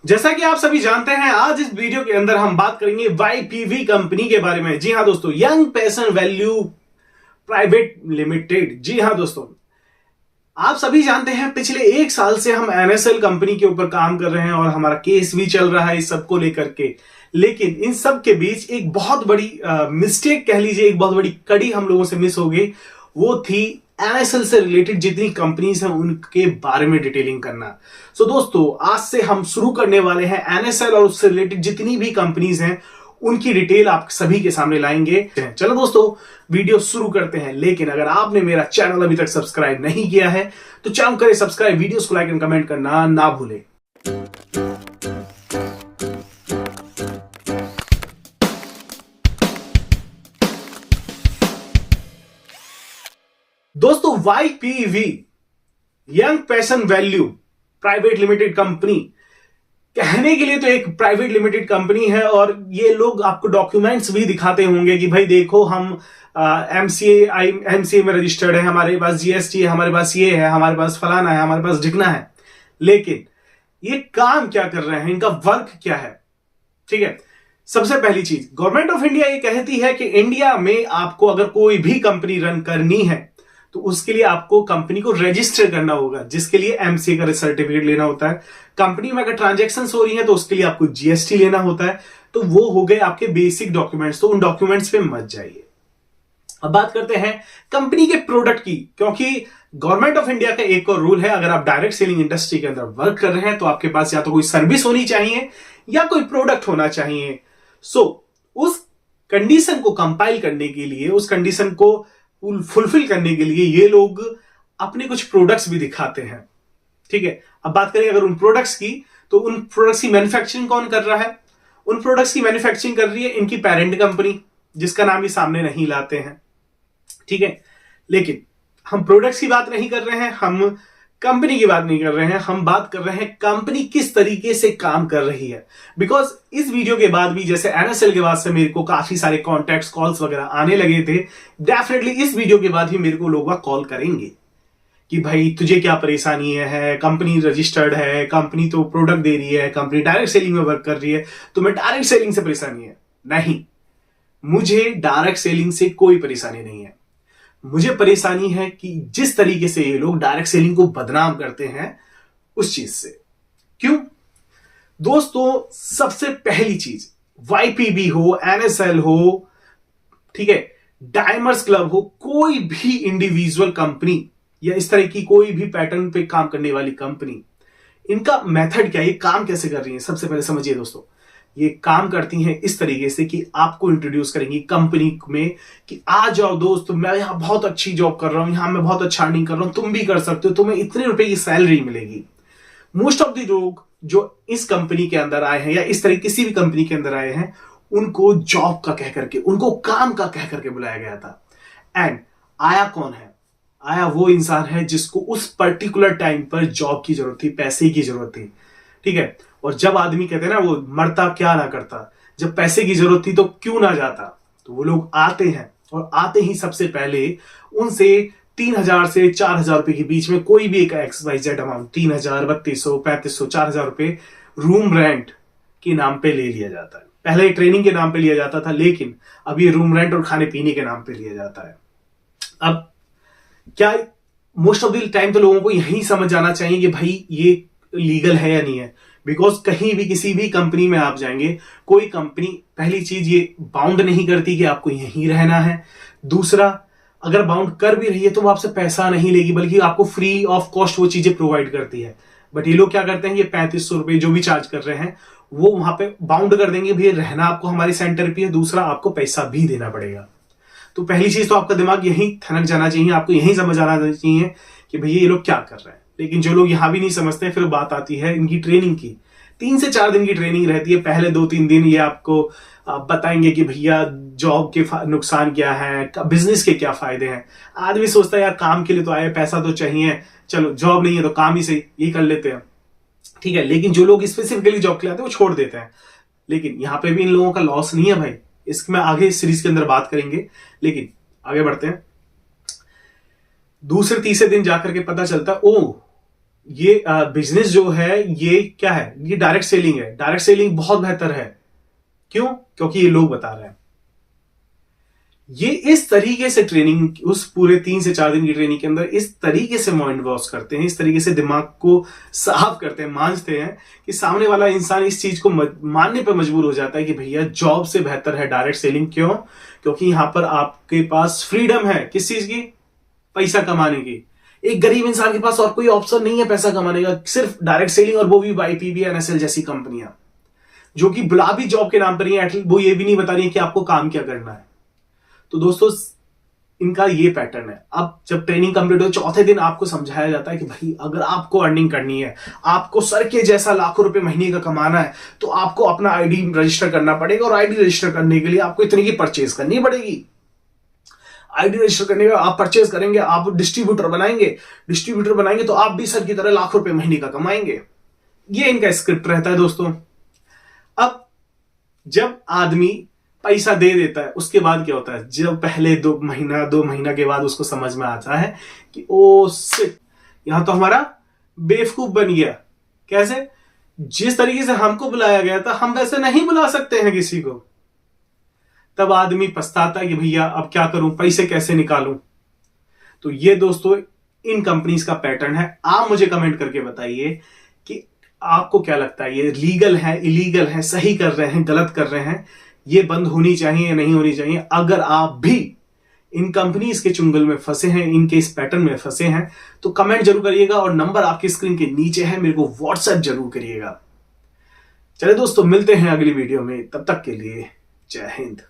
जैसा कि आप सभी जानते हैं, आज इस वीडियो के अंदर हम बात करेंगे YPV कंपनी के बारे में। जी हां दोस्तों, young person value private limited. जी हां दोस्तों, आप सभी जानते हैं पिछले एक साल से हम NSL कंपनी के ऊपर काम कर रहे हैं और हमारा केस भी चल रहा है इस सबको लेकर के। लेकिन इन सब के बीच एक बहुत बड़ी मिस्टेक कह लीजिए, एक बहुत बड़ी कड़ी हम लोगों से मिस हो गई। वो थी NSL से रिलेटेड जितनी कंपनीज हैं उनके बारे में डिटेलिंग करना। सो दोस्तों, आज से हम शुरू करने वाले हैं NSL और उससे रिलेटेड जितनी भी कंपनीज हैं उनकी डिटेल आप सभी के सामने लाएंगे। चलो दोस्तों, वीडियो शुरू करते हैं। लेकिन अगर आपने मेरा चैनल अभी तक सब्सक्राइब नहीं किया है तो चैनल करें सब्सक्राइब, वीडियोस को लाइक एंड कमेंट करना ना भूलें। दोस्तों, YPV young person value private limited company कहने के लिए तो एक प्राइवेट लिमिटेड कंपनी है और ये लोग आपको डॉक्यूमेंट्स भी दिखाते होंगे कि भाई देखो, हम MCA में रजिस्टर्ड है, हमारे पास GST है, हमारे पास ये है, हमारे पास फलाना है, हमारे पास ढिकना है। लेकिन ये काम क्या कर रहे हैं, इनका वर्क क्या है? ठीक है, सबसे पहली चीज, गवर्नमेंट ऑफ इंडिया ये कहती है कि इंडिया में आपको अगर कोई भी कंपनी रन करनी है तो उसके लिए आपको कंपनी को रजिस्टर करना होगा, जिसके लिए MCA का सर्टिफिकेट लेना होता है। कंपनी में अगर ट्रांजैक्शन हो रही है तो उसके लिए आपको GST लेना होता है। तो वो हो गए आपके बेसिक डॉक्यूमेंट्स, तो उन डॉक्यूमेंट्स पे मत जाइए। अब बात करते हैं कंपनी के प्रोडक्ट की, क्योंकि गवर्नमेंट ऑफ इंडिया का एक और रूल है, अगर आप डायरेक्ट सेलिंग इंडस्ट्री के अंदर वर्क कर रहे हैं तो आपके पास या तो कोई सर्विस होनी चाहिए या कोई प्रोडक्ट होना चाहिए। उस कंडीशन को कंपाइल करने के लिए, उस कंडीशन को फुलफिल करने के लिए ये लोग अपने कुछ प्रोडक्ट्स भी दिखाते हैं। ठीक है, अब बात करें अगर उन प्रोडक्ट्स की, तो उन प्रोडक्ट्स की मैन्युफैक्चरिंग कौन कर रहा है? उन प्रोडक्ट्स की मैन्युफैक्चरिंग कर रही है इनकी पेरेंट कंपनी, जिसका नाम ये सामने नहीं लाते हैं। ठीक है, लेकिन हम प्रोडक्ट्स की बात नहीं कर रहे हैं, हम कंपनी की बात नहीं कर रहे हैं, हम बात कर रहे हैं कंपनी किस तरीके से काम कर रही है। बिकॉज इस वीडियो के बाद भी, जैसे NSL के बाद से मेरे को काफी सारे कॉन्टैक्ट्स, कॉल्स वगैरह आने लगे थे, डेफिनेटली इस वीडियो के बाद भी मेरे को लोग कॉल करेंगे कि भाई तुझे क्या परेशानी है, कंपनी रजिस्टर्ड है, कंपनी तो प्रोडक्ट दे रही है, कंपनी डायरेक्ट सेलिंग में वर्क कर रही है, तुम्हें डायरेक्ट सेलिंग से परेशानी है? नहीं, मुझे डायरेक्ट सेलिंग से कोई परेशानी नहीं है। मुझे परेशानी है कि जिस तरीके से ये लोग डायरेक्ट सेलिंग को बदनाम करते हैं उस चीज से। क्यों दोस्तों? सबसे पहली चीज, YPV हो, NSL हो, ठीक है, डायमंड्स क्लब हो, कोई भी इंडिविजुअल कंपनी या इस तरह की कोई भी पैटर्न पे काम करने वाली कंपनी, इनका मेथड क्या है, ये काम कैसे कर रही है? सबसे पहले समझिए दोस्तों, ये काम करती हैं इस तरीके से कि आपको इंट्रोड्यूस करेंगी कंपनी में कि आ जाओ दोस्त, मैं यहां बहुत अच्छी जॉब कर रहा हूं, यहां मैं बहुत अच्छा अर्निंग कर रहा हूं, तुम भी कर सकते हो, तुम्हें इतने रुपए की सैलरी मिलेगी। मोस्ट ऑफ द लोग जो इस कंपनी के अंदर आए हैं या इस तरह किसी भी कंपनी के अंदर आए हैं, उनको जॉब का कह करके, उनको काम का कह करके बुलाया गया था। एंड आया कौन है? आया वो इंसान है जिसको उस पर्टिकुलर टाइम पर जॉब की जरूरत थी, पैसे की जरूरत थी। ठीक है, और जब आदमी कहते हैं ना, वो मरता क्या ना करता, जब पैसे की जरूरत थी तो क्यों ना जाता, तो वो लोग आते हैं और आते ही सबसे पहले उनसे 3,000 से 4,000 रुपए के बीच में कोई भी एक XYZ अमाउंट, 3,000, 3,200, 3,500, 4,000 रुपए रूम रेंट के नाम पे ले लिया जाता है। पहले ट्रेनिंग के नाम पे लिया जाता था, लेकिन अब ये रूम रेंट और खाने पीने के नाम पे लिया जाता है। अब क्या मोस्ट ऑफ द टाइम तो लोगों को यही समझ आना चाहिए कि भाई ये लीगल है या नहीं है। बिकॉज कहीं भी किसी भी कंपनी में आप जाएंगे, कोई कंपनी पहली चीज ये बाउंड नहीं करती कि आपको यहीं रहना है। दूसरा, अगर बाउंड कर भी रही है तो वो आपसे पैसा नहीं लेगी, बल्कि आपको फ्री ऑफ कॉस्ट वो चीजें प्रोवाइड करती है। बट ये लोग क्या करते हैं, ये 3,500 रुपए जो भी चार्ज कर रहे हैं वो वहां पे बाउंड कर देंगे, भैया रहना आपको हमारे सेंटर पे है, दूसरा आपको पैसा भी देना पड़ेगा। तो पहली चीज तो आपका दिमाग यहीं थनक जाना चाहिए, आपको यहीं समझ आना चाहिए कि भैया ये लोग क्या कर रहे हैं। लेकिन जो लोग यहां भी नहीं समझते, फिर बात आती है इनकी ट्रेनिंग की। 3 से 4 दिन की ट्रेनिंग रहती है। पहले 2-3 दिन ये आपको बताएंगे कि भैया जॉब के नुकसान क्या है, बिजनेस के क्या फायदे हैं। आदमी सोचता है यार काम के लिए तो आए, पैसा तो चाहिए, चलो जॉब नहीं है तो काम ही सही, यही कर लेते हैं। ठीक है, लेकिन जो लोग स्पेसिफिकली जॉब के लिए आते हैं वो छोड़ देते हैं। लेकिन यहां पे भी इन लोगों का लॉस नहीं है भाई, इसमें आगे इस सीरीज के अंदर बात करेंगे। लेकिन आगे बढ़ते हैं। दूसरे तीसरे दिन जाकर के पता चलता है, ओ ये बिजनेस जो है ये क्या है, ये डायरेक्ट सेलिंग है। डायरेक्ट सेलिंग बहुत बेहतर है। क्यों? क्योंकि ये लोग बता रहे हैं। ये इस तरीके से ट्रेनिंग, उस पूरे 3 से 4 दिन की ट्रेनिंग के अंदर इस तरीके से माइंड वॉश करते हैं, इस तरीके से दिमाग को साफ करते हैं, मांझते हैं कि सामने वाला इंसान इस चीज को मानने पर मजबूर हो जाता है कि भैया जॉब से बेहतर है डायरेक्ट सेलिंग। क्यों? क्योंकि यहां पर आपके पास फ्रीडम है। किस चीज की? पैसा कमाने की। एक गरीब इंसान के पास और कोई ऑप्शन नहीं है पैसा कमाने का, सिर्फ डायरेक्ट सेलिंग, और वो भी बाई पीबी एनएसएल जैसी कंपनियां, जो कि बुला भी जॉब के नाम पर ही है, वो ये भी नहीं बता रही है कि आपको काम क्या करना है। तो दोस्तों इनका ये पैटर्न है। अब जब ट्रेनिंग कंप्लीट हो, चौथे दिन आपको समझाया जाता है कि भाई अगर आपको अर्निंग करनी है, आपको सर के जैसा लाखों रुपए महीने का कमाना है, तो आपको अपना आईडी रजिस्टर करना पड़ेगा, और आईडी रजिस्टर करने के लिए आपको इतनी की परचेज करनी पड़ेगी। आईडी रजिस्टर करने का आप परचेज करेंगे, आप डिस्ट्रीब्यूटर बनाएंगे तो आप भी सर की तरह लाखों रुपए महीने का कमाएंगे। ये इनका स्क्रिप्ट रहता है दोस्तों। अब जब आदमी पैसा दे देता है, उसके बाद क्या होता है? जब पहले 2 महीना के बाद उसको समझ में आता है कि ओ शिट, यहां तो हमारा बेवकूफ बन गया। कैसे? जिस तरीके से हमको बुलाया गया था, हम वैसे नहीं बुला सकते हैं किसी को। तब आदमी पछताता है कि भैया अब क्या करूं, पैसे कैसे निकालूं। तो ये दोस्तों इन कंपनीज का पैटर्न है। आप मुझे कमेंट करके बताइए कि आपको क्या लगता है, ये लीगल है, इलीगल है, सही कर रहे हैं, गलत कर रहे हैं, ये बंद होनी चाहिए या नहीं होनी चाहिए? अगर आप भी इन कंपनीज के चुंगल में फंसे हैं, इनके इस पैटर्न में फंसे हैं, तो कमेंट जरूर करिएगा, और नंबर आपकी स्क्रीन के नीचे है, मेरे को व्हाट्सएप जरूर करिएगा। चलिए दोस्तों, मिलते हैं अगली वीडियो में, तब तक के लिए जय हिंद।